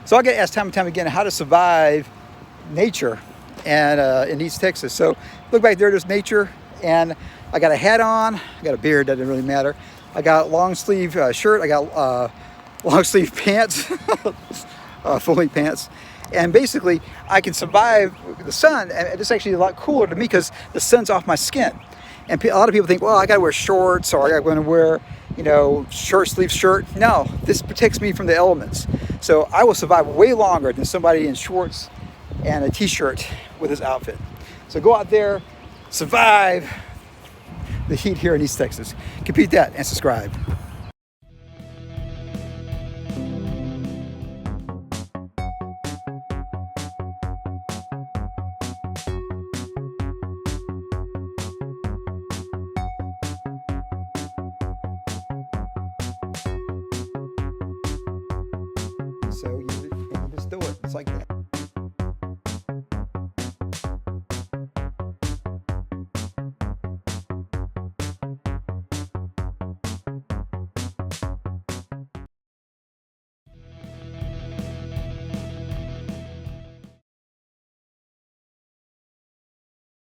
So I get asked time and time again how to survive nature and in East Texas. So look back there, there's nature, and I got a hat on, I got a beard, doesn't really matter. I got a long sleeve shirt, I got long sleeve pants, fully pants. And basically I can survive the sun, and it's actually a lot cooler to me because the sun's off my skin. And a lot of people think, well, I gotta wear shorts, or I gotta wear, short sleeve shirt. No, this protects me from the elements. So I will survive way longer than somebody in shorts and a t-shirt with this outfit. So go out there, survive the heat here in East Texas. Compete that and subscribe. So you just do it. It's like that.